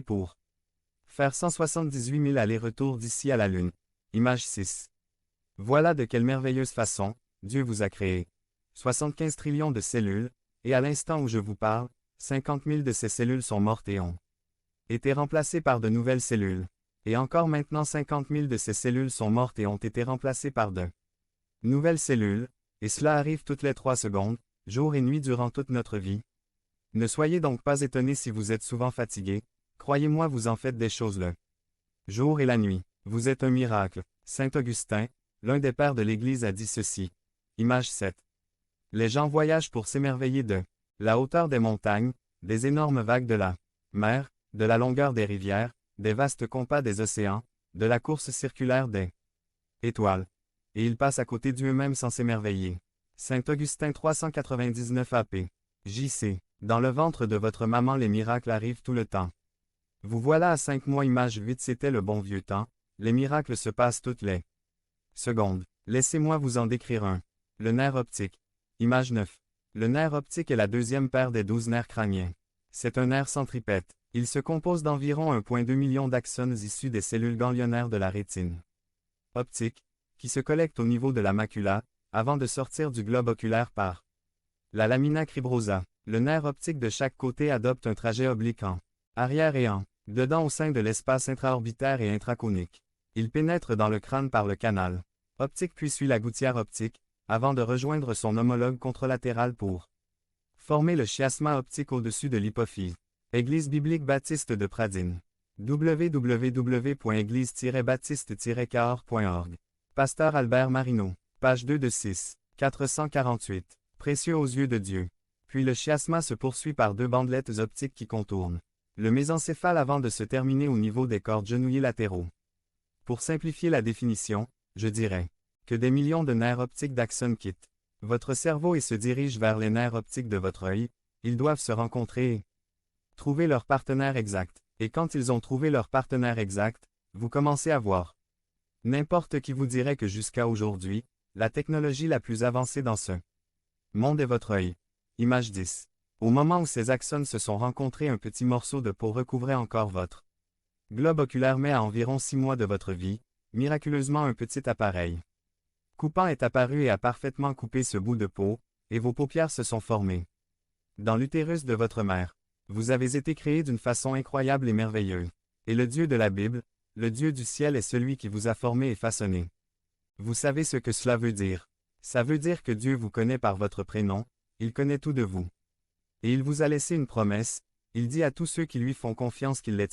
pour faire 178 000 allers-retours d'ici à la Lune. Image 6. Voilà de quelle merveilleuse façon Dieu vous a créé. 75 trillions de cellules, et à l'instant où je vous parle, 50 000 de ces cellules sont mortes et ont été remplacées par de nouvelles cellules. Et encore maintenant 50 000 de ces cellules sont mortes et ont été remplacées par de nouvelles cellules, et cela arrive toutes les 3 secondes, jour et nuit durant toute notre vie. Ne soyez donc pas étonnés si vous êtes souvent fatigué, croyez-moi vous en faites des choses le jour et la nuit. Vous êtes un miracle. Saint Augustin, l'un des pères de l'Église a dit ceci. Image 7. Les gens voyagent pour s'émerveiller de la hauteur des montagnes, des énormes vagues de la mer, de la longueur des rivières, des vastes compas des océans, de la course circulaire des étoiles. Et ils passent à côté d'eux-mêmes sans s'émerveiller. Saint Augustin 399 AP. J.C. Dans le ventre de votre maman les miracles arrivent tout le temps. Vous voilà à 5 mois. Image 8. C'était le bon vieux temps, les miracles se passent toutes les secondes. Laissez-moi vous en décrire un. Le nerf optique. Image 9. Le nerf optique est la deuxième paire des 12 nerfs crâniens. C'est un nerf centripète. Il se compose d'environ 1,2 million d'axones issus des cellules ganglionnaires de la rétine optique, qui se collectent au niveau de la macula, avant de sortir du globe oculaire par la lamina cribrosa. Le nerf optique de chaque côté adopte un trajet oblique en arrière et en dedans au sein de l'espace intraorbitaire et intraconique. Il pénètre dans le crâne par le canal optique puis suit la gouttière optique, avant de rejoindre son homologue contralatéral pour former le chiasma optique au-dessus de l'hypophyse. Église biblique baptiste de Pradine. www.église-baptiste-cahors.org. Pasteur Albert Marino. Page 2 de 6. 448. Précieux aux yeux de Dieu. Puis le chiasma se poursuit par 2 bandelettes optiques qui contournent le mésencéphale avant de se terminer au niveau des cordes genouillées latéraux. Pour simplifier la définition, je dirais que des millions de nerfs optiques d'axones quittent votre cerveau et se dirigent vers les nerfs optiques de votre œil. Ils doivent se rencontrer et trouver leur partenaire exact. Et quand ils ont trouvé leur partenaire exact, vous commencez à voir. N'importe qui vous dirait que jusqu'à aujourd'hui, la technologie la plus avancée dans ce monde est votre œil. Image 10. Au moment où ces axones se sont rencontrés, un petit morceau de peau recouvrait encore votre globe oculaire, mais à environ 6 mois de votre vie, miraculeusement un petit appareil coupant est apparu et a parfaitement coupé ce bout de peau, et vos paupières se sont formées dans l'utérus de votre mère. Vous avez été créé d'une façon incroyable et merveilleuse. Et le Dieu de la Bible, le Dieu du ciel est celui qui vous a formé et façonné. Vous savez ce que cela veut dire. Ça veut dire que Dieu vous connaît par votre prénom, il connaît tout de vous. Et il vous a laissé une promesse, il dit à tous ceux qui lui font confiance qu'il les